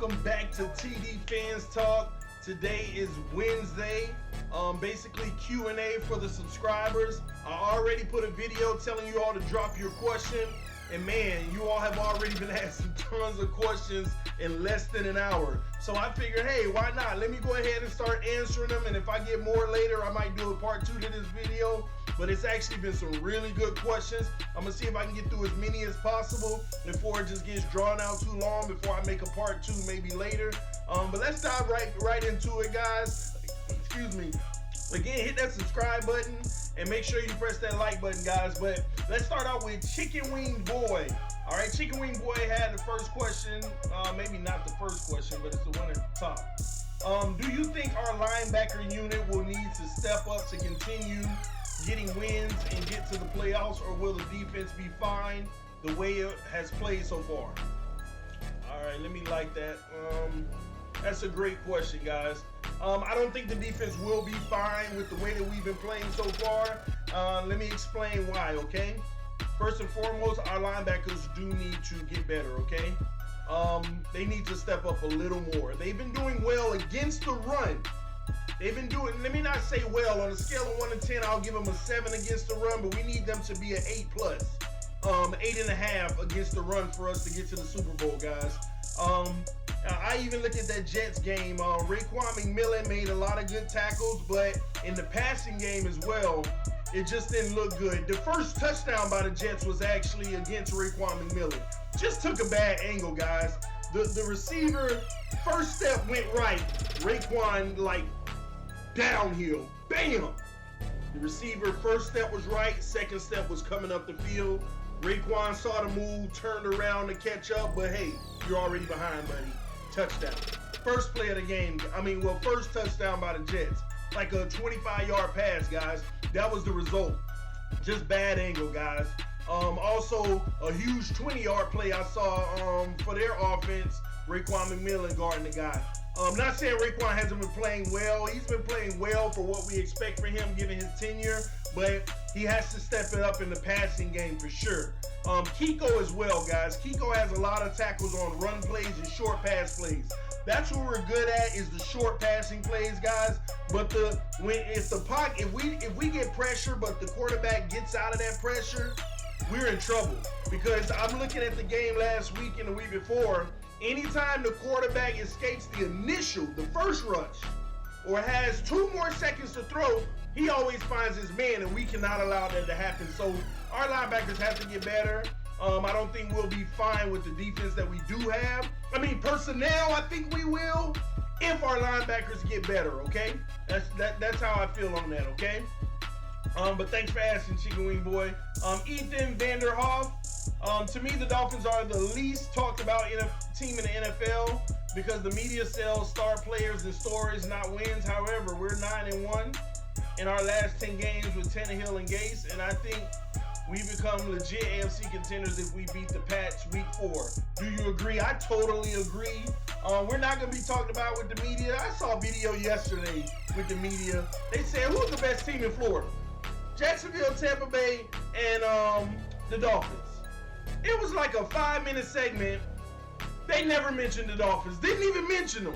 welcome back to TD Fans Talk. Today is Wednesday, basically Q&A for the subscribers. I already put a video telling you all to drop your question, and man, you all have already been asking tons of questions in less than an hour. So I figured, hey, why not? Let me go ahead and start answering them, and if I get more later, I might do a part 2 to this video. But it's actually been some really good questions. I'm gonna see if I can get through as many as possible before it just gets drawn out too long, before I make a part 2 maybe later. But let's dive right into it, guys. Excuse me. Again, hit that subscribe button and make sure you press that like button, guys. But let's start out with Chicken Wing Boy. All right, Chicken Wing Boy had the first question. Maybe not the first question, but it's the one at the top. Do you think our linebacker unit will need to step up to continue getting wins and get to the playoffs, or will the defense be fine the way it has played so far? All right, let me like that. That's a great question, guys. I don't think the defense will be fine with the way that we've been playing so far. Let me explain why, okay? First and foremost, our linebackers do need to get better, okay? They need to step up a little more. They've been doing well against the run. They've been doing, let me not say well, on a scale of 1 to 10, I'll give them a 7 against the run, but we need them to be an 8+. 8.5 against the run for us to get to the Super Bowl, guys. I even looked at that Jets game. Raekwon McMillan made a lot of good tackles, but in the passing game as well, it just didn't look good. The first touchdown by the Jets was actually against Raekwon McMillan. Just took a bad angle, guys. The receiver, first step went right. Raekwon, like, downhill. Bam! The receiver, first step was right. Second step was coming up the field. Raekwon saw the move, turned around to catch up, but hey, you're already behind, buddy. Touchdown. First play of the game. First touchdown by the Jets. Like a 25-yard pass, guys. That was the result. Just bad angle, guys. Also, a huge 20-yard play I saw for their offense. Raekwon McMillan guarding the guy. I'm not saying Raekwon hasn't been playing well. He's been playing well for what we expect for him given his tenure, but he has to step it up in the passing game for sure. Kiko as well, guys. Kiko has a lot of tackles on run plays and short pass plays. That's what we're good at, is the short passing plays, guys. But if we get pressure, but the quarterback gets out of that pressure, we're in trouble. Because I'm looking at the game last week and the week before. Anytime the quarterback escapes the first rush, or has 2 more seconds to throw, he always finds his man, and we cannot allow that to happen. So our linebackers have to get better. I don't think we'll be fine with the defense that we do have. Personnel, I think we will, if our linebackers get better, okay? That's how I feel on that, okay? But thanks for asking, Chicken Wing Boy. Ethan Vanderhoff. To me, the Dolphins are the least talked about team in the NFL because the media sells star players and stories, not wins. However, we're 9-1 in our last 10 games with Tannehill and Gase, and I think we become legit AFC contenders if we beat the Pats week 4. Do you agree? I totally agree. We're not going to be talked about with the media. I saw a video yesterday with the media. They said, who's the best team in Florida? Jacksonville, Tampa Bay, and the Dolphins. It was like a 5-minute segment. They never mentioned the Dolphins. Didn't even mention them.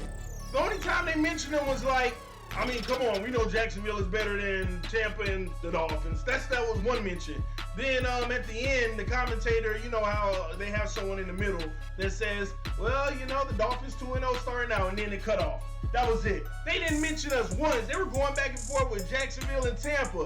The only time they mentioned them was like, come on, we know Jacksonville is better than Tampa and the Dolphins. That was one mention. Then at the end, the commentator, you know how they have someone in the middle that says, well, the Dolphins 2-0 starting out, and then it cut off. That was it. They didn't mention us once. They were going back and forth with Jacksonville and Tampa.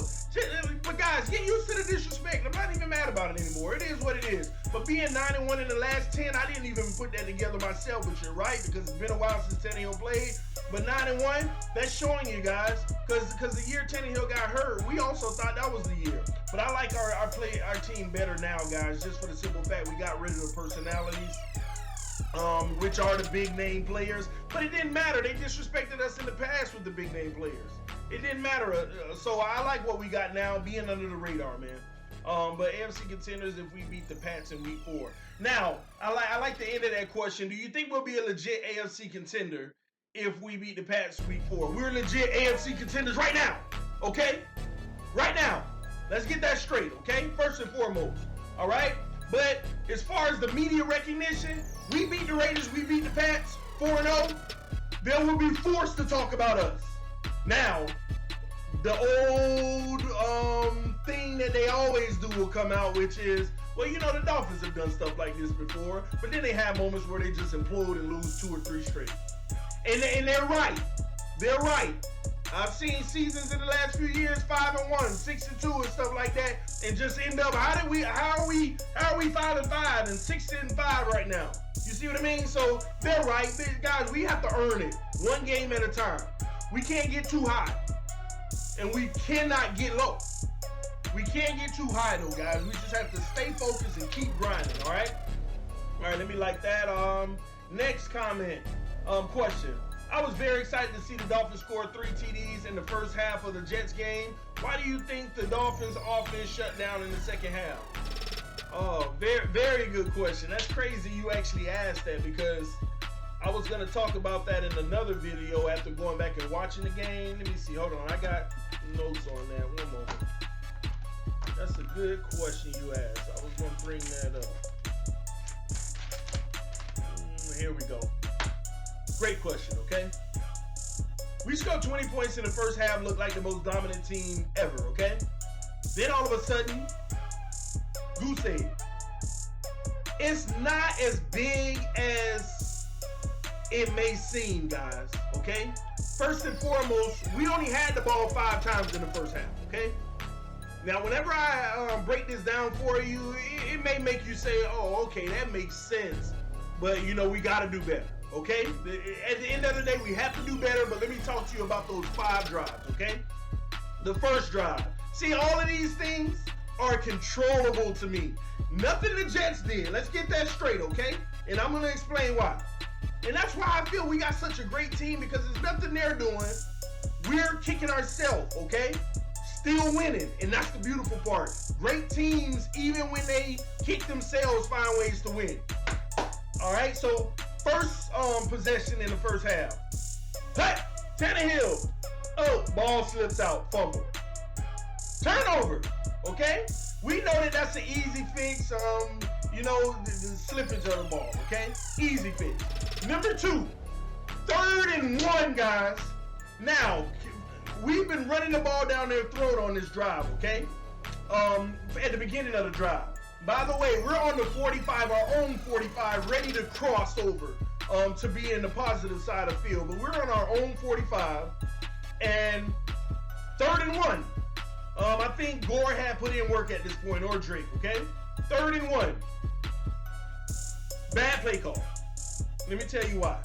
But guys, get used to the disrespect. I'm not even mad about it anymore. It is what it is. But being 9-1 in the last 10, I didn't even put that together myself, but you're right, because it's been a while since Tannehill played. But 9-1, that's showing you guys, because the year Tannehill got hurt, we also thought that was the year. But I like our team better now, guys, just for the simple fact we got rid of the personalities, which are the big name players. But it didn't matter. They disrespected us in the past with the big name players. It didn't matter. So I like what we got now, being under the radar, man. But AFC contenders if we beat the Pats in week 4. Now, I like the end of that question. Do you think we'll be a legit AFC contender if we beat the Pats week 4? We're legit AFC contenders right now, okay? Right now. Let's get that straight, okay? First and foremost, all right? But as far as the media recognition, we beat the Raiders, we beat the Pats. 4-0, they will be forced to talk about us. Now, the old thing that they always do will come out, which is, well, you know, the Dolphins have done stuff like this before, but then they have moments where they just implode and lose 2 or 3 straight. And they're right. They're right. I've seen seasons in the last few years, 5-1, 6-2, and stuff like that, and just end up. How are we 5-5 and 6-5 right now? You see what I mean? So they're right, guys. We have to earn it, one game at a time. We can't get too high, and we cannot get low. We can't get too high though, guys. We just have to stay focused and keep grinding. All right. All right. Let me like that. Next comment. Question. I was very excited to see the Dolphins score 3 TDs in the first half of the Jets game. Why do you think the Dolphins offense shut down in the second half? Oh, very, very good question. That's crazy you actually asked that, because I was going to talk about that in another video after going back and watching the game. Let me see. Hold on. I got notes on that. One moment. That's a good question you asked. I was going to bring that up. Here we go. Great question, okay? We scored 20 points in the first half, looked like the most dominant team ever, okay? Then all of a sudden, goose egg. It's not as big as it may seem, guys, okay? First and foremost, we only had the ball 5 times in the first half, okay? Now, whenever I break this down for you, it may make you say, oh, okay, that makes sense. But, you know, we got to do better. Okay? At the end of the day, we have to do better, but let me talk to you about those 5 drives, okay? The first drive. See, all of these things are controllable to me. Nothing the Jets did. Let's get that straight, okay? And I'm going to explain why. And that's why I feel we got such a great team, because there's nothing they're doing. We're kicking ourselves, okay? Still winning, and that's the beautiful part. Great teams, even when they kick themselves, find ways to win. All right, so first possession in the first half. Hey, Tannehill. Oh, ball slips out, fumble. Turnover, okay? We know that that's an easy fix, you know, the slippage of the ball, okay? Easy fix. Number 2, 3rd and 1, guys. Now, we've been running the ball down their throat on this drive, okay? At the beginning of the drive. By the way, we're on the 45, our own 45, ready to cross over to be in the positive side of the field. But we're on our own 45, and 3rd and 1. I think Gore had put in work at this point, or Drake, okay? 3rd and 1. Bad play call. Let me tell you why.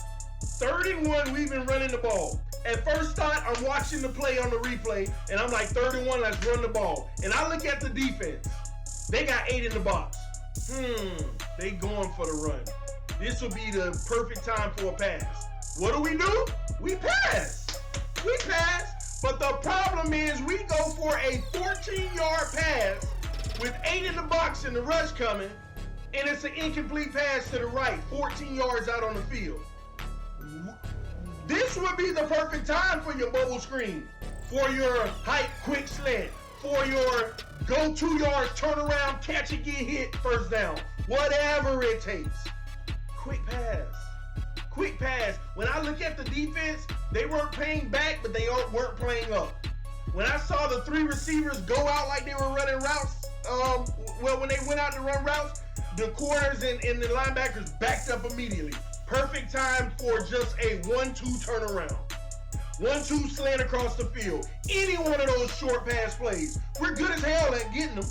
3rd and 1, we've been running the ball. At first thought, I'm watching the play on the replay, and I'm like, 3rd and 1, let's run the ball. And I look at the defense. They got 8 in the box. They going for the run. This will be the perfect time for a pass. What do? We pass. We pass. But the problem is we go for a 14-yard pass with 8 in the box and the rush coming, and it's an incomplete pass to the right, 14 yards out on the field. This would be the perfect time for your bubble screen, for your hype quick slant, for your go 2 yards, turn around, catch it, get hit, first down. Whatever it takes. Quick pass. Quick pass. When I look at the defense, they weren't playing back, but they weren't playing up. When I saw the 3 receivers go out like they were running routes, when they went out to run routes, the corners and the linebackers backed up immediately. Perfect time for just a 1-2 turnaround. 1-2 slant across the field. Any one of those short pass plays. We're good as hell at getting them.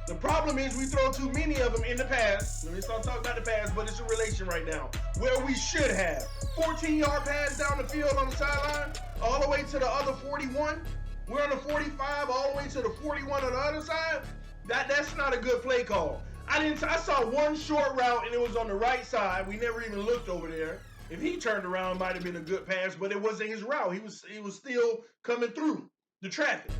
The problem is we throw too many of them in the pass. Let me start talking about the pass, but it's a relation right now. Where we should have. 14-yard pass down the field on the sideline, all the way to the other 41. We're on the 45, all the way to the 41 on the other side. That's not a good play call. I saw one short route, and it was on the right side. We never even looked over there. If he turned around, it might have been a good pass, but it wasn't his route. He was still coming through the traffic.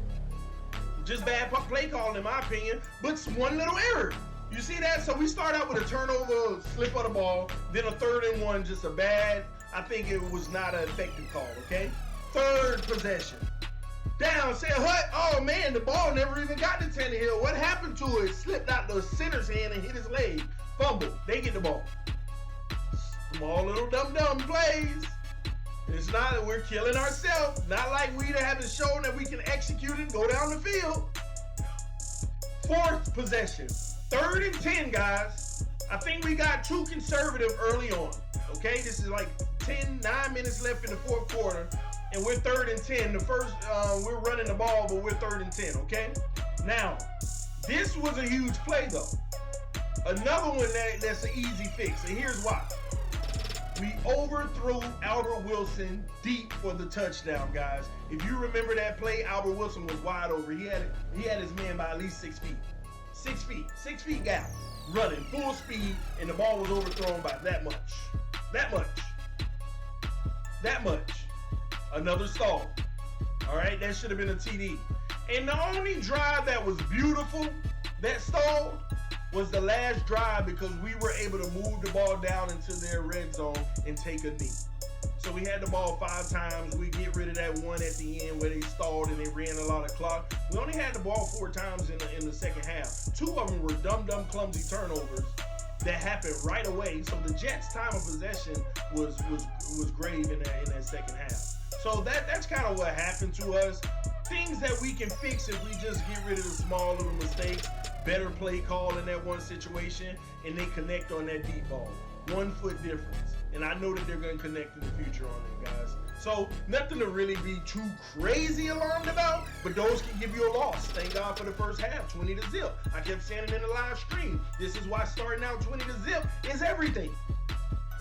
Just bad play call, in my opinion, but it's one little error. You see that? So we start out with a turnover, slip of the ball, then a 3rd and 1, just a bad. I think it was not an effective call, okay? 3rd possession. Down, say hut. Oh, man, the ball never even got to Tannehill. What happened to it? Slipped out the center's hand and hit his leg. Fumble. They get the ball. Small little dumb plays. It's not that we're killing ourselves. Not like we haven't shown that we can execute and go down the field. Fourth possession. 3rd and 10, guys. I think we got too conservative early on. Okay, this is like 9 minutes left in the 4th quarter, and we're 3rd and 10. The first, we're running the ball, but we're 3rd and 10. Okay. Now, this was a huge play though. Another one that's an easy fix, and here's why. We overthrew Albert Wilson deep for the touchdown, guys. If you remember that play, Albert Wilson was wide open. He had his man by at least 6 feet. 6 feet gap, running full speed, and the ball was overthrown by that much. That much. Another stall. All right, that should have been a TD. And the only drive that was beautiful, that stalled, was the last drive because we were able to move the ball down into their red zone and take a knee. So we had the ball 5 times. We get rid of that one at the end where they stalled and they ran a lot of clock. We only had the ball 4 times in the second half. 2 of them were dumb, clumsy turnovers that happened right away. So the Jets' time of possession was grave in that second half. So that's kind of what happened to us. Things that we can fix if we just get rid of the small little mistakes. Better play call in that one situation, and they connect on that deep ball. 1 foot difference. And I know that they're going to connect in the future on it, guys. So nothing to really be too crazy alarmed about, but those can give you a loss. Thank God for the first half, 20-0. I kept saying it in the live stream. This is why starting out 20-0 is everything.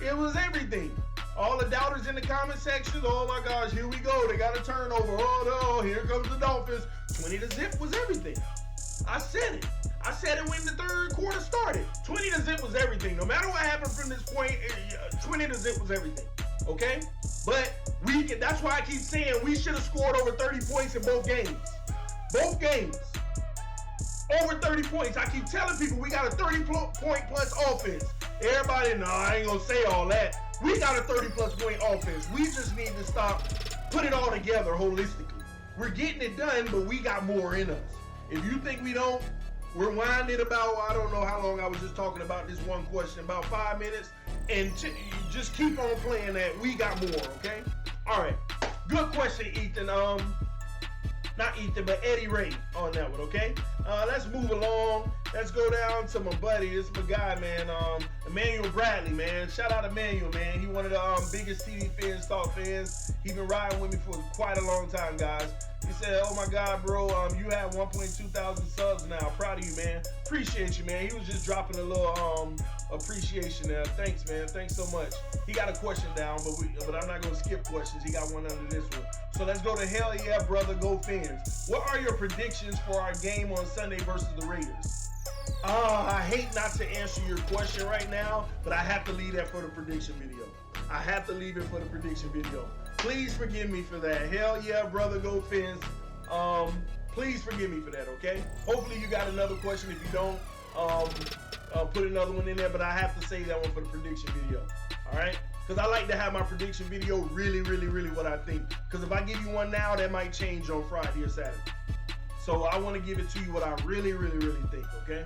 It was everything. All the doubters in the comment section, oh my gosh, here we go. They got a turnover. Oh no, here comes the Dolphins. 20-0 was everything. I said it. I said it when the 3rd quarter started. 20-0 was everything. No matter what happened from this point, 20-0 was everything. Okay? But that's why I keep saying we should have scored over 30 points in both games. Both games. Over 30 points. I keep telling people we got a 30-point plus offense. Everybody, no, I ain't gonna say all that. We got a 30-plus point offense. We just need to stop, put it all together holistically. We're getting it done, but we got more in us. If you think we don't, we're winding about, I don't know how long I was just talking about this one question, about 5 minutes, and just keep on playing that. We got more, okay? All right. Good question, Ethan. Not Ethan, but Eddie Ray on that one, okay? Let's move along. Let's go down to my buddy. This is my guy, man. Emmanuel Bradley, man. Shout out Emmanuel, man. He one of the biggest TV fans, talk fans. He been riding with me for quite a long time, guys. He said, oh my God, bro, you have 1.2 thousand subs now. Proud of you, man. Appreciate you, man. He was just dropping a little appreciation there. Thanks, man. Thanks so much. He got a question down, but I'm not going to skip questions. He got one under this one. So let's go to hell yeah, brother, go Fins. What are your predictions for our game on Sunday versus the Raiders? I hate not to answer your question right now, but I have to leave that for the prediction video. I have to leave it for the prediction video. Please forgive me for that. Hell yeah, brother, go Fins. Please forgive me for that, okay? Hopefully you got another question. If you don't, put another one in there, but I have to save that one for the prediction video, all right? Because I like to have my prediction video really what I think. Because if I give you one now, that might change on Friday or Saturday. So I want to give it to you what I really think, okay?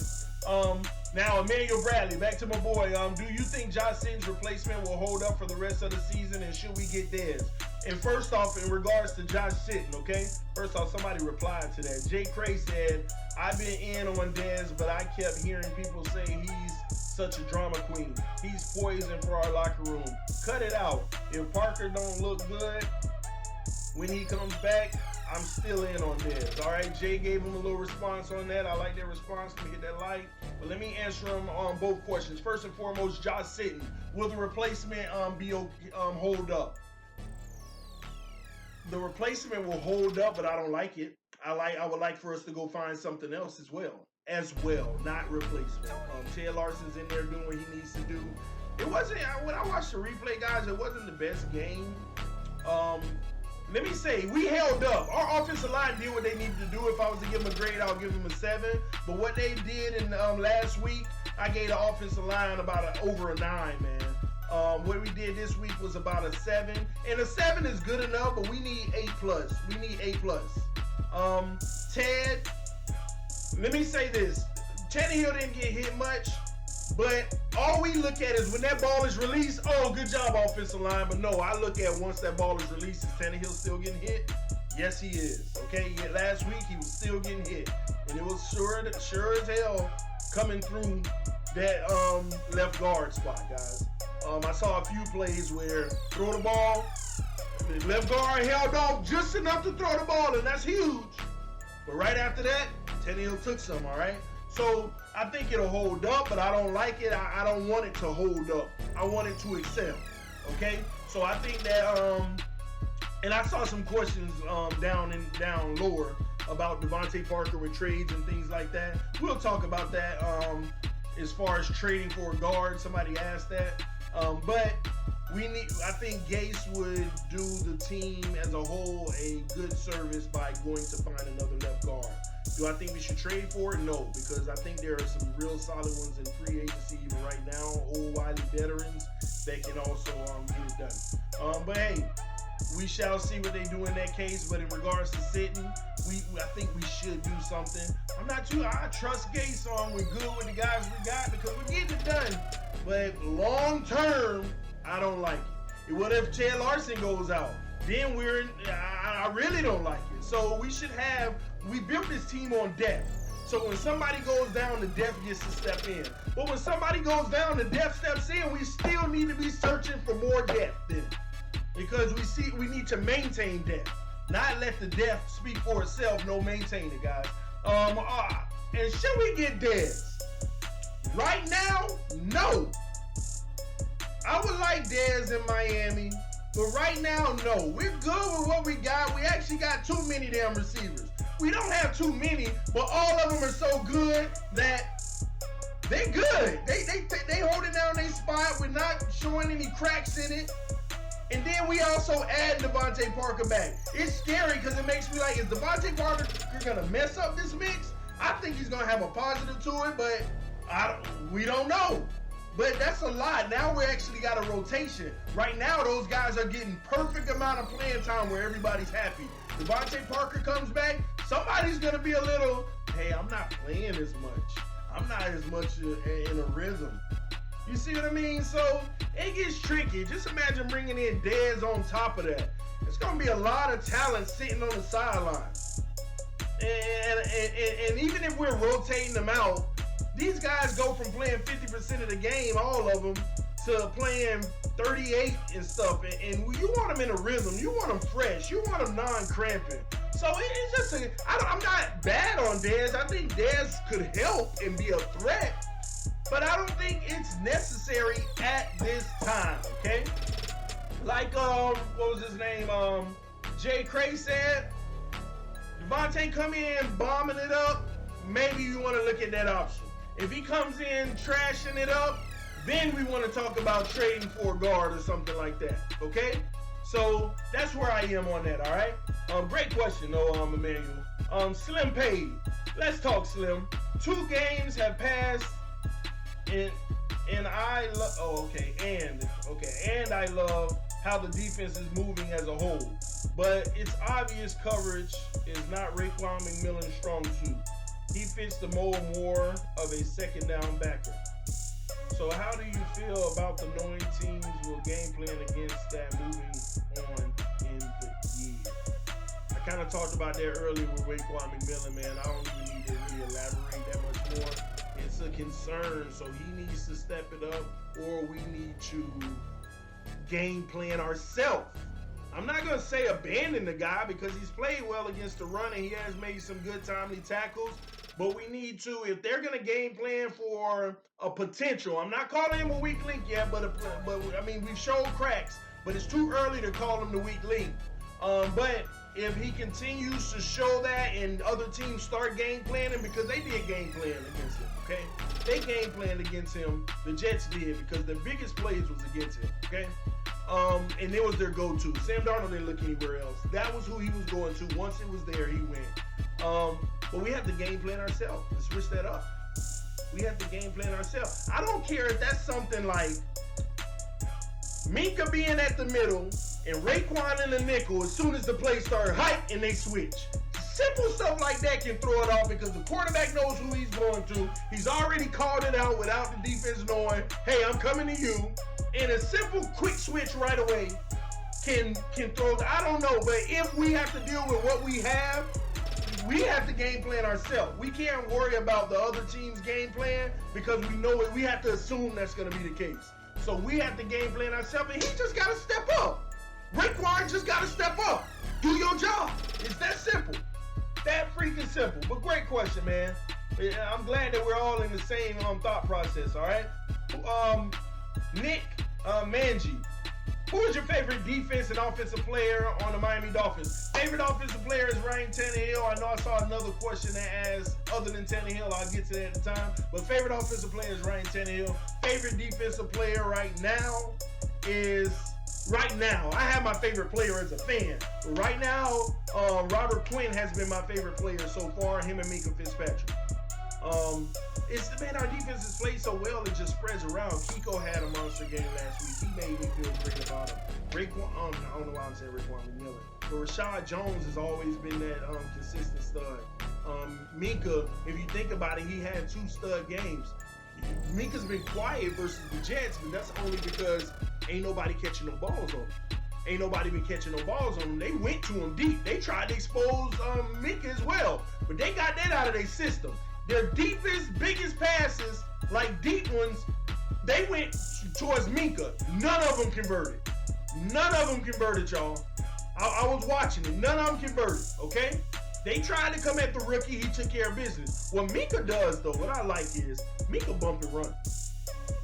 Now, Emmanuel Bradley, back to my boy. Do you think Josh Sitton's replacement will hold up for the rest of the season, and should we get Dez? And first off, in regards to Josh Sitton, okay? First off, somebody replied to that. Jay Cray said, I've been in on Dez, but I kept hearing people say he's such a drama queen. He's poison for our locker room. Cut it out. If Parker don't look good when he comes back, I'm still in on Dez. All right, Jay gave him a little response on that. I like that response. Let me hit that like. But let me answer him on both questions. First and foremost, Josh Sitton. Will the replacement hold up? The replacement will hold up, but I don't like it. I would like for us to go find something else as well, not replacement. Ted Larson's in there doing what he needs to do. It wasn't, when I watched the replay, guys, it wasn't the best game. Let me say, we held up. Our offensive line did what they needed to do. If I was to give them a grade, I'll give them a 7. But what they did in last week, I gave the offensive line about over a 9, man. What we did this week was about a 7. And a 7 is good enough, but we need 8+. We need 8+. Ted, let me say this. Tannehill didn't get hit much. But all we look at is when that ball is released, oh, good job, offensive line. But no, I look at once that ball is released, is Tannehill still getting hit? Yes, he is. Okay, last week he was still getting hit. And it was sure as hell coming through that left guard spot, guys. I saw a few plays where throw the ball, the left guard held off just enough to throw the ball, and that's huge. But right after that, Tannehill took some, all right? So I think it'll hold up, but I don't like it. I don't want it to hold up. I want it to excel, okay? So I think that, and I saw some questions down lower about Devontae Parker with trades and things like that. We'll talk about that as far as trading for a guard. Somebody asked that. But I think Gase would do the team as a whole a good service by going to find another left guard. Do I think we should trade for it? No, because I think there are some real solid ones in free agency even right now, old wily veterans that can also get it done. But hey, we shall see what they do in that case. But in regards to sitting, I think we should do something. I trust Gase we're good with the guys we got because we're getting it done. But long term, I don't like it. What if Chad Larson goes out? Then I really don't like it. So we built this team on depth. So when somebody goes down, the depth gets to step in. But when somebody goes down, the depth steps in. We still need to be searching for more depth then. Because we need to maintain depth. Not let the depth speak for itself. No, maintain it, guys. And should we get Dez? Right now, no. I would like Dez in Miami, but right now, no. We're good with what we got. We actually got too many damn receivers. We don't have too many, but all of them are so good that they're good. They holding down their spot. We're not showing any cracks in it. And then we also add Devontae Parker back. It's scary because it makes me like, is Devontae Parker going to mess up this mix? I think he's going to have a positive to it, but we don't know. But that's a lot. Now we actually got a rotation. Right now, those guys are getting perfect amount of playing time where everybody's happy. Devontae Parker comes back, somebody's going to be a little, hey, I'm not playing as much. I'm not as much in a rhythm. You see what I mean? So it gets tricky. Just imagine bringing in Dez on top of that. It's going to be a lot of talent sitting on the sideline. And even if we're rotating them out, these guys go from playing 50% of the game, all of them, to playing 38 and stuff. And you want them in a rhythm. You want them fresh. You want them non-cramping. So it's just I'm not bad on Dez. I think Dez could help and be a threat. But I don't think it's necessary at this time, okay? Like, what was his name? Jay Cray said, Devontae come in bombing it up, maybe you want to look at that option. If he comes in trashing it up, then we want to talk about trading for a guard or something like that, okay? So that's where I am on that, all right? Great question, though, Emmanuel. Slim Paid. Let's talk, Slim. 2 games have passed, and I love how the defense is moving as a whole. But it's obvious coverage is not Raekwon McMillan's strong suit. He fits the mold more of a second down backer. So how do you feel about the knowing teams will game plan against that moving on in the year? I kind of talked about that earlier with Raekwon McMillan, man. I don't even need to really elaborate that much more. It's a concern, so he needs to step it up, or we need to game plan ourselves. I'm not going to say abandon the guy because he's played well against the run and he has made some good timely tackles, but we need to, if they're going to game plan for a potential, I'm not calling him a weak link yet, but I mean, we've shown cracks, but it's too early to call him the weak link. But if he continues to show that and other teams start game planning, because they did game plan against him, okay? They game planned against him, the Jets did, because their biggest plays was against him, okay? And it was their go-to. Sam Darnold didn't look anywhere else. That was who he was going to. Once it was there, he went. But we have to game plan ourselves and switch that up. We have to game plan ourselves. I don't care if that's something like Minka being at the middle and Raekwon in the nickel as soon as the play started hype and they switch. Simple stuff like that can throw it off because the quarterback knows who he's going to. He's already called it out without the defense knowing, hey, I'm coming to you. And a simple quick switch right away can throw, I don't know, but if we have to deal with what we have to game plan ourselves. We can't worry about the other team's game plan because we know it. We have to assume that's going to be the case. So we have to game plan ourselves, and he just got to step up. Raekwon just got to step up. Do your job. It's that simple. That freaking simple. But great question, man. I'm glad that we're all in the same thought process, all right? Nick Manji. Who is your favorite defense and offensive player on the Miami Dolphins? Favorite offensive player is Ryan Tannehill. I know I saw another question that asked other than Tannehill. I'll get to that at the time. But favorite offensive player is Ryan Tannehill. Favorite defensive player right now is... I have my favorite player as a fan. But right now, Robert Quinn has been my favorite player so far. Him and Minkah Fitzpatrick. Our defense has played so well, it just spreads around. Kiko had a monster game last week. He made me feel great about him. Raekwon, I don't know why I'm saying Raekwon McMillan. But Rashad Jones has always been that consistent stud. Minkah, if you think about it, he had 2 stud games. Minkah's been quiet versus the Jets, but that's only because ain't nobody catching no balls on him. Ain't nobody been catching no balls on him. They went to him deep. They tried to expose Minkah as well, but they got that out of their system. Their deepest, biggest passes, like deep ones, they went towards Minkah. None of them converted. None of them converted, y'all. I was watching it. None of them converted, okay? They tried to come at the rookie. He took care of business. What Minkah does, though, what I like is Minkah bump and run.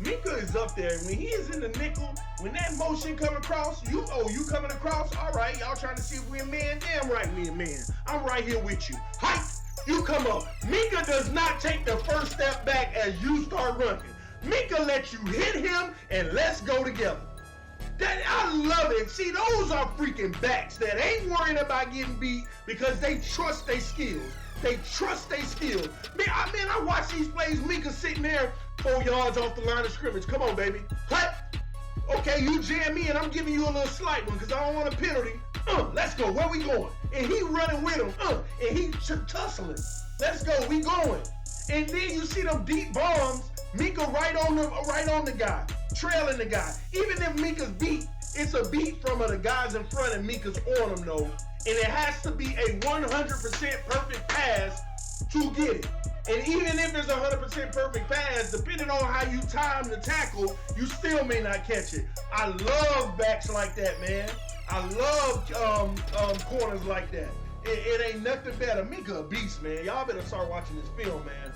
Minkah is up there. When he is in the nickel, when that motion come across, you coming across? All right, y'all trying to see if we a man? Damn right we a man. I'm right here with you. Hike, you come up. Minkah does not take the first step back as you start running. Minkah lets you hit him and let's go together. I love it. See, those are freaking backs that ain't worrying about getting beat because they trust their skills. They trust their skills. I watch these plays. Minkah sitting there 4 yards off the line of scrimmage. Come on, baby. Hut. Okay, you jam me and I'm giving you a little slight one because I don't want a penalty. Let's go. Where we going? And he running with him. And he tussling. Let's go. We going. And then you see them deep bombs. Minkah right on the guy, trailing the guy. Even if Minkah's beat, it's a beat from the guys in front and Minkah's on him though. And it has to be a 100% perfect pass to get it. And even if it's a 100% perfect pass, depending on how you time the tackle, you still may not catch it. I love backs like that, man. I love corners like that. It ain't nothing better. Minkah a beast, man. Y'all better start watching this film, man.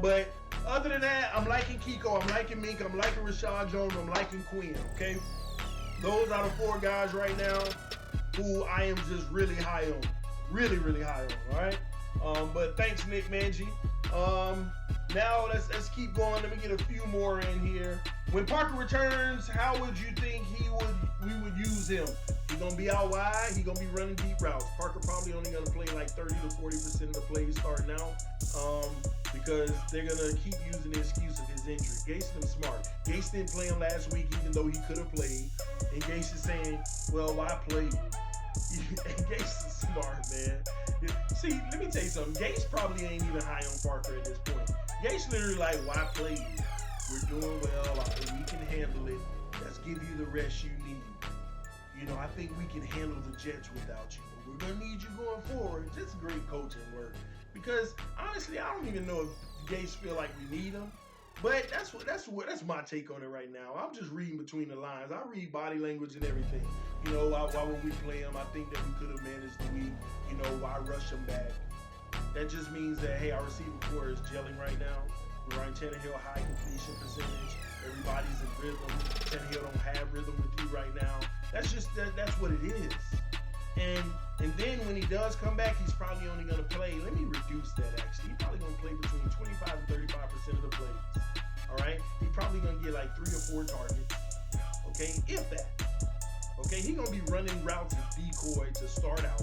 But other than that, I'm liking Kiko, I'm liking Minkah, I'm liking Rashad Jones, I'm liking Quinn, okay? Those are the 4 guys right now who I am just really high on. Really, really high on, all right? But thanks, Nick Manji. Now let's keep going. Let me get a few more in here. When Parker returns, how would you think we would use him? He's gonna be out wide. He's gonna be running deep routes. Parker probably only gonna play like 30 to 40% of the plays starting out, because they're gonna keep using the excuse of his injury. Gase is smart. Gase didn't play him last week, even though he could have played. And Gase is saying, "Well, why play you?" And Gase is smart, man. See, let me tell you something. Gase probably ain't even high on Parker at this point. Gase literally like, "Why play you? We're doing well. We can handle it. Let's give you the rest you need. You know, I think we can handle the Jets without you. But we're gonna need you going forward." Just great coaching work. Because honestly, I don't even know if Gase feel like we need him. But that's my take on it right now. I'm just reading between the lines. I read body language and everything. You know, why would we play him? I think that we could have managed the week. You know, why rush him back? That just means that, hey, our receiver core is gelling right now. Ryan Tannehill, high completion percentage. Everybody's in rhythm. Tannehill don't have rhythm with you right now. That's what it is. And then when he does come back, he's probably only going to play. Let me reduce that, actually. He's probably going to play between 25 and 35% of the plays. All right? He's probably going to get like 3 or 4 targets. Okay? If that. Okay? He's going to be running routes as decoy to start out.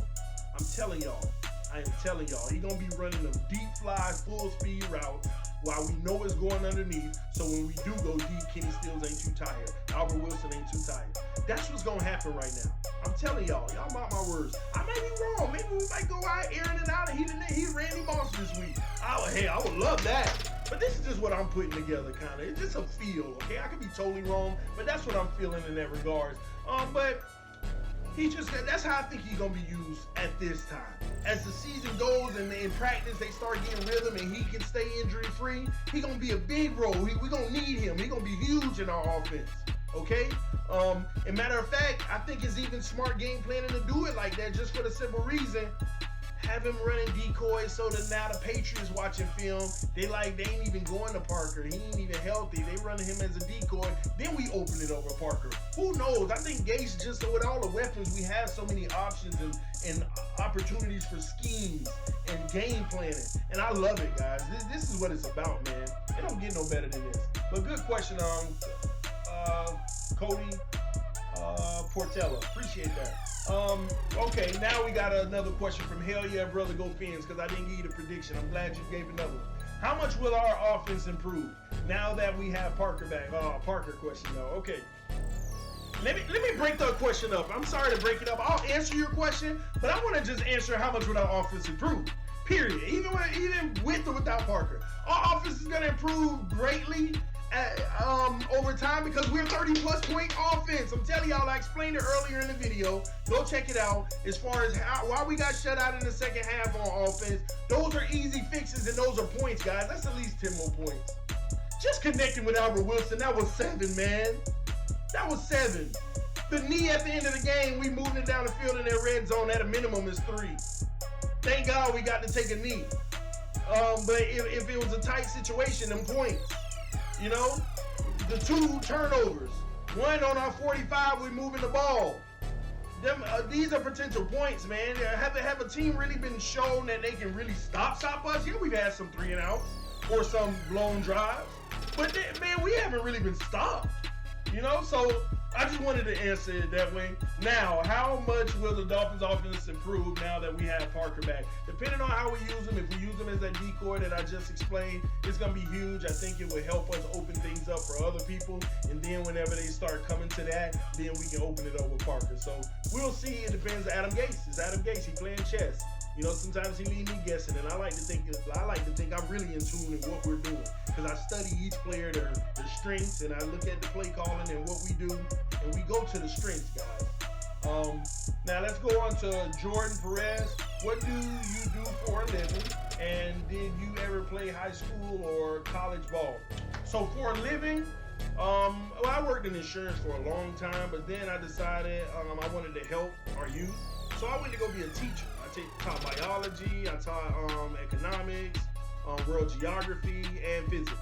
I am telling y'all. He's going to be running them deep fly, full speed routes while we know it's going underneath. So when we do go deep, Kenny Stills ain't too tired. Albert Wilson ain't too tired. That's what's gonna happen right now. I'm telling y'all mark my words. I may be wrong. Maybe we might go out airing it out and he Randy Moss this week. I would love that. But this is just what I'm putting together, kind of. It's just a feel, okay? I could be totally wrong, but that's what I'm feeling in that regards. But that's how I think he's going to be used at this time. As the season goes and in practice they start getting rhythm and he can stay injury-free, he's going to be a big role. We're going to need him. He's going to be huge in our offense, okay? And matter of fact, I think it's even smart game planning to do it like that just for the simple reason. Have him running decoys so that now the Patriots watching film, they ain't even going to Parker. He ain't even healthy. They running him as a decoy. Then we open it over Parker. Who knows? I think Gase just with all the weapons, we have so many options and opportunities for schemes and game planning. And I love it, guys. This is what it's about, man. It don't get no better than this. But good question, Cody Portella. Appreciate that. Okay, now we got another question from Hell Yeah, Brother Go Fins, because I didn't give you the prediction. I'm glad you gave another one. How much will our offense improve now that we have Parker back? Parker question though. Okay. Let me break the question up. I'm sorry to break it up. I'll answer your question, but I want to just answer how much will our offense improve. Period. Even with or without Parker. Our offense is going to improve greatly over time because we're 30-plus point offense. I'm telling y'all, I explained it earlier in the video. Go check it out. As far as why we got shut out in the second half on offense, those are easy fixes and those are points, guys. That's at least 10 more points. Just connecting with Albert Wilson, that was 7, man. That was 7. The knee at the end of the game, we moving it down the field in that red zone at a minimum is 3. Thank God we got to take a knee. But if it was a tight situation, them points. You know, the 2 turnovers, 1 on our 45, we moving the ball. These are potential points, man. Have a team really been shown that they can really stop us? Yeah, we've had some 3 and outs or some blown drives, but man, we haven't really been stopped. You know, so I just wanted to answer it that way. Now, how much will the Dolphins offense improve now that we have Parker back? Depending on how we use him, if we use him as that decoy that I just explained, it's going to be huge. I think it will help us open things up for other people. And then whenever they start coming to that, then we can open it over Parker. So we'll see. It depends on Adam Gase. It's Adam Gase. He playing chess. You know, sometimes he leave me guessing, and I like to think I'm really in tune with what we're doing because I study each player, their strengths, and I look at the play calling and what we do, and we go to the strengths, guys. Now let's go on to Jordan Perez. What do you do for a living, and did you ever play high school or college ball? So for a living, I worked in insurance for a long time, but then I decided I wanted to help our youth, so I went to go be a teacher. I taught biology, I taught economics, world geography, and physics.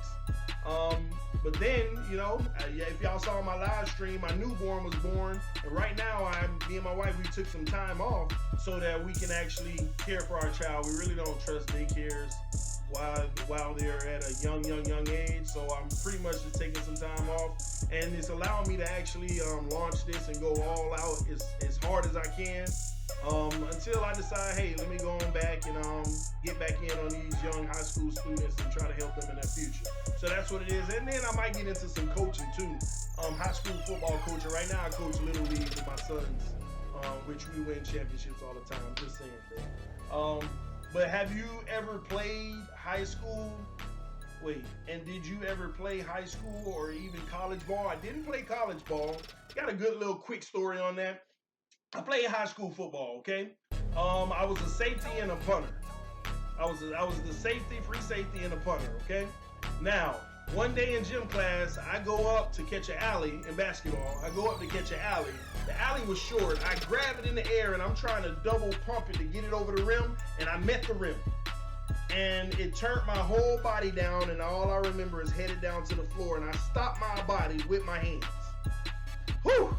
But then, you know, if y'all saw my live stream, my newborn was born, and right now, me and my wife, we took some time off so that we can actually care for our child. We really don't trust daycares while they're at a young age, so I'm pretty much just taking some time off, and it's allowing me to actually launch this and go all out as hard as I can. Until I decide, hey, let me go on back and get back in on these young high school students and try to help them in their future. So that's what it is. And then I might get into some coaching too. High school football coaching. Right now I coach Little League with my sons, which we win championships all the time. I'm just saying that. But have you ever played high school? Wait, and did you ever play high school or even college ball? I didn't play college ball. Got a good little quick story on that. I played high school football, okay? I was a safety and a punter. I was the safety, free safety, and a punter, okay? Now, one day in gym class, I go up to catch an alley in basketball. I go up to catch an alley. The alley was short. I grab it in the air, and I'm trying to double pump it to get it over the rim, and I met the rim. And it turned my whole body down, and all I remember is headed down to the floor, and I stopped my body with my hands. Whew!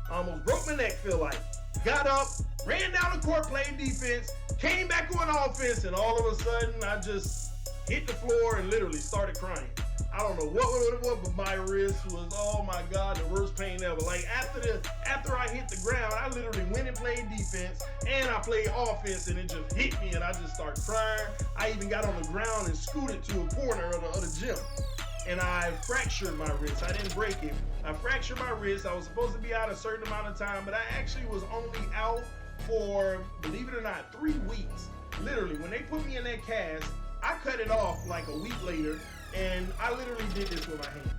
I almost broke my neck, feel like. Got up, ran down the court, played defense, came back on offense, and all of a sudden, I just hit the floor and literally started crying. I don't know what it was, but my wrist was, oh my God, the worst pain ever. Like after I hit the ground, I literally went and played defense, and I played offense, and it just hit me, and I just started crying. I even got on the ground and scooted to a corner of the other gym. And I fractured my wrist. I didn't break it. I fractured my wrist. I was supposed to be out a certain amount of time, but I actually was only out for, believe it or not, 3 weeks. Literally, when they put me in that cast, I cut it off like a week later, and I literally did this with my hand.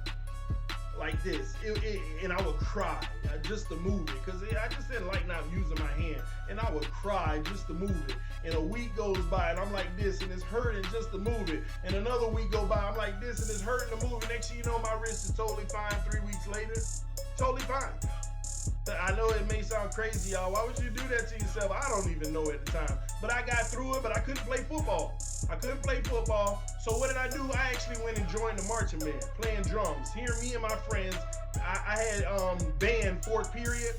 Like this. And I would cry just to move it, because I just didn't like not using my hand. And I would cry just to move it. And a week goes by, and I'm like this, and it's hurting just to move it. And another week goes by, I'm like this, and it's hurting to move it. Next thing you know, my wrist is totally fine 3 weeks later. Totally fine. I know it may sound crazy, y'all. Why would you do that to yourself? I don't even know at the time. But I got through it, but I couldn't play football. So what did I do? I actually went and joined the marching band, playing drums. Here, me and my friends, I had band fourth period.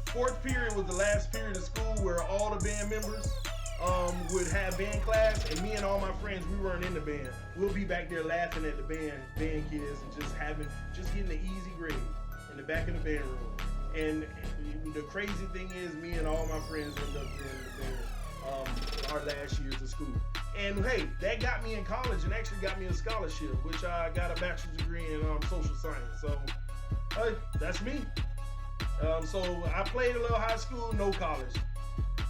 Fourth period was the last period of school where all the band members would have band class, and me and all my friends, we weren't in the band. We'll be back there laughing at the band kids and just getting the easy grade in the back of the band room. And the crazy thing is, me and all my friends ended up doing the band our last years of school. And hey, that got me in college and actually got me a scholarship, which I got a bachelor's degree in social science. So, hey, that's me. So I played a little high school, no college.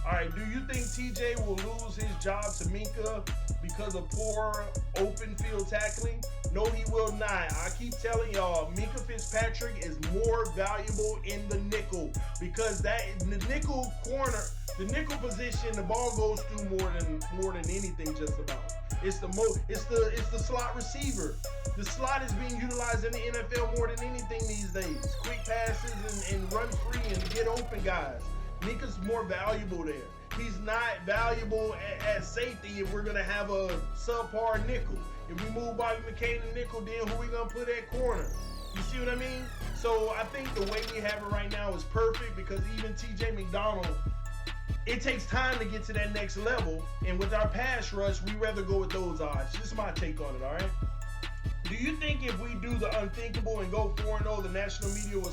All right, do you think TJ will lose his job to Minkah because of poor open field tackling? No, he will not. I keep telling y'all, Minkah Fitzpatrick is more valuable in the nickel, because the nickel corner, the nickel position, the ball goes through more than anything just about. It's the slot receiver. The slot is being utilized in the NFL more than anything these days. Quick passes and run free and get open guys. Minkah's more valuable there. He's not valuable at safety if we're going to have a subpar nickel. If we move Bobby McCain to nickel, then who we going to put at corner? You see what I mean? So I think the way we have it right now is perfect, because even TJ McDonald, it takes time to get to that next level. And with our pass rush, we rather go with those odds. Just my take on it, all right? Do you think if we do the unthinkable and go 4-0, the national media will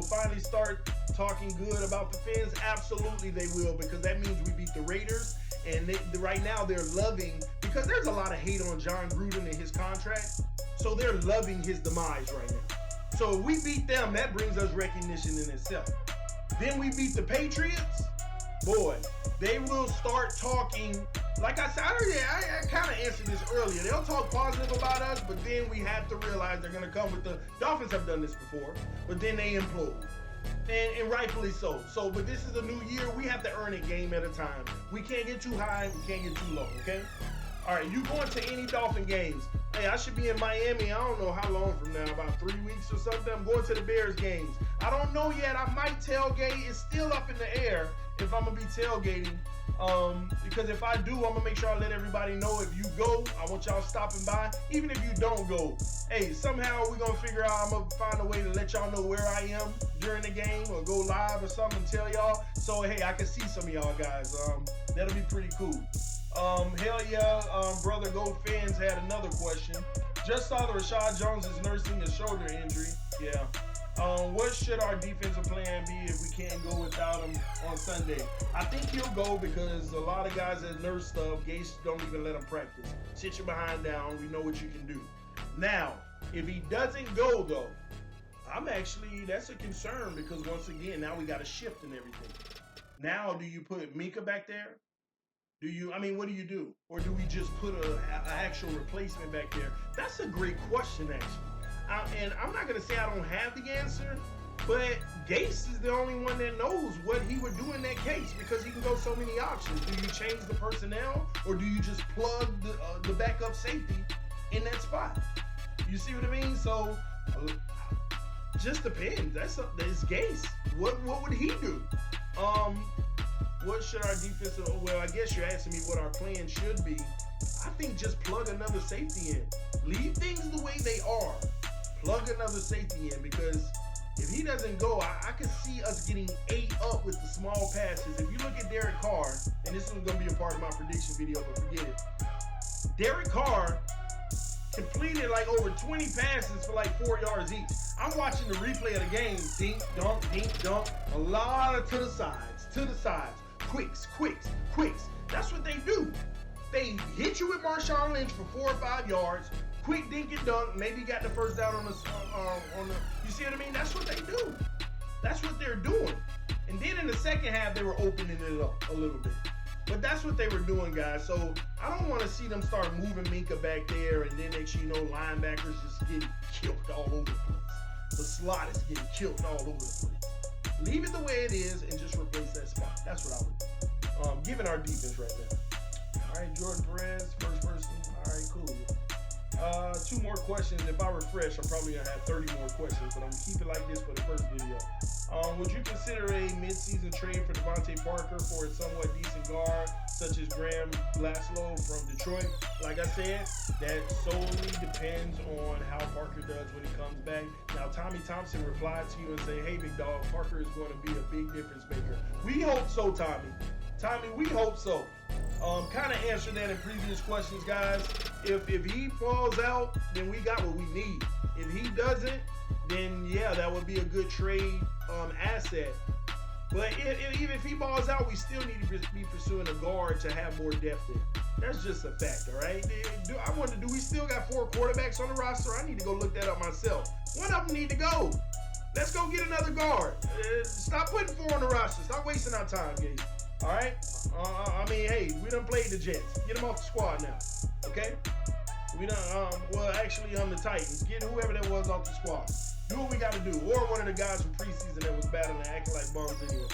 finally start talking good about the Fins? Absolutely they will, because that means we beat the Raiders. And right now they're loving, because there's a lot of hate on John Gruden and his contract. So they're loving his demise right now. So if we beat them, that brings us recognition in itself. Then we beat the Patriots. Boy, they will start talking. Like I said, I kind of answered this earlier. They'll talk positive about us, but then we have to realize they're going to come with the Dolphins have done this before, but then they implode. And rightfully so. But this is a new year. We have to earn it game at a time. We can't get too high. We can't get too low, okay? All right, you going to any Dolphin games? Hey, I should be in Miami. I don't know how long from now, about 3 weeks or something. I'm going to the Bears games. I don't know yet. I might tailgate. It's still up in the air if I'm going to be tailgating. Because if I do, I'm gonna make sure I let everybody know. If you go, I want y'all stopping by. Even if you don't go, hey, somehow we're gonna figure out, I'm gonna find a way to let y'all know where I am during the game, or go live or something and tell y'all. So hey, I can see some of y'all guys. That'll be pretty cool. Hell yeah, brother Go Fans had another question. Just saw that Rashad Jones is nursing a shoulder injury. Yeah. What should our defensive plan be if we can't go without him on Sunday? I think he'll go, because a lot of guys that nurse stuff, Gase don't even let him practice. Sit your behind down. We know what you can do. Now, if he doesn't go, though, that's a concern, because once again, now we got a shift and everything. Now, do you put Minkah back there? What do you do? Or do we just put an actual replacement back there? That's a great question, actually. And I'm not going to say I don't have the answer, but Gase is the only one that knows what he would do in that case, because he can go so many options. Do you change the personnel, or do you just plug the backup safety in that spot? You see what I mean? So, just depends. That's Gase. What would he do? What should our defensive? Well, I guess you're asking me what our plan should be. I think just plug another safety in. Leave things the way they are. Plug another safety in, because if he doesn't go, I could see us getting ate up with the small passes. If you look at Derek Carr, and this is going to be a part of my prediction video, but forget it. Derek Carr completed like over 20 passes for like 4 yards each. I'm watching the replay of the game. Dink, dunk. A lot of to the sides. Quicks. That's what they do. They hit you with Marshawn Lynch for 4 or 5 yards, quick dink and dunk, maybe got the first down on the, you see what I mean? That's what they do. That's what they're doing. And then in the second half, they were opening it up a little bit. But that's what they were doing, guys. So I don't want to see them start moving Minka back there, and then next you know, linebackers just getting killed all over the place. The slot is getting killed all over the place. Leave it the way it is and just replace that spot. That's what I would do. Given our defense right now. All right, Jordan Perez, first person. All right, cool. 2 more questions. If I refresh, I'm probably gonna have 30 more questions, but I'm gonna keep it like this for the first video. Would you consider a mid-season trade for Devontae Parker for a somewhat decent guard, such as Graham Glasgow from Detroit? Like I said, that solely depends on how Parker does when he comes back. Now, Tommy Thompson replied to you and say, hey, big dog, Parker is going to be a big difference maker. We hope so, Tommy. Tommy, we hope so. Kind of answered that in previous questions, guys. If he falls out, then we got what we need. If he doesn't, then yeah, that would be a good trade asset. But even if he balls out, we still need to be pursuing a guard to have more depth there. That's just a fact, all right? I wonder, do we still got 4 quarterbacks on the roster? I need to go look that up myself. One of them need to go. Let's go get another guard. Stop putting 4 on the roster. Stop wasting our time, Gabe. All right? I mean, hey, we done played the Jets. Get them off the squad now, okay? We done, well, actually, the Titans. Get whoever that was off the squad. Do what we got to do. Or one of the guys from preseason that was battling acting like bums anyway.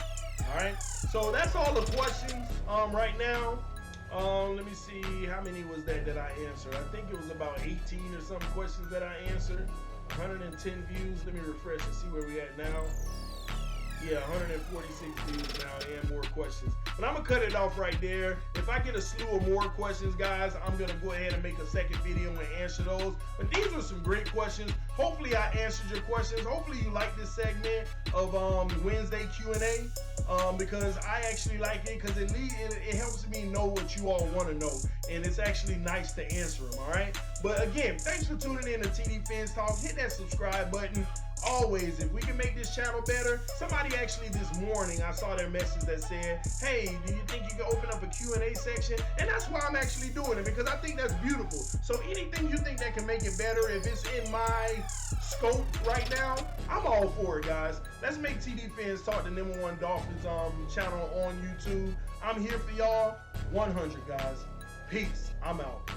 All right? So that's all the questions right now. Let me see. How many was that I answered? I think it was about 18 or something questions that I answered. 110 views. Let me refresh and see where we at now. Yeah, 146 views now and more questions. But I'm going to cut it off right there. If I get a slew of more questions, guys, I'm going to go ahead and make a second video and answer those. But these were some great questions. Hopefully I answered your questions. Hopefully you like this segment of Wednesday Q&A because I actually like it because it helps me know what you all want to know. And it's actually nice to answer them, all right? But again, thanks for tuning in to TD Fans Talk. Hit that subscribe button. Always, if we can make this channel better. Somebody actually this morning, I saw their message that said, hey, do you think you can open up a Q&A section? And that's why I'm actually doing it, because I think that's beautiful. So anything you think that can make it better, if it's in my scope right now, I'm all for it, guys. Let's make TD Fans Talk the #1 Dolphins channel on YouTube. I'm here for y'all. 100, guys. Peace. I'm out.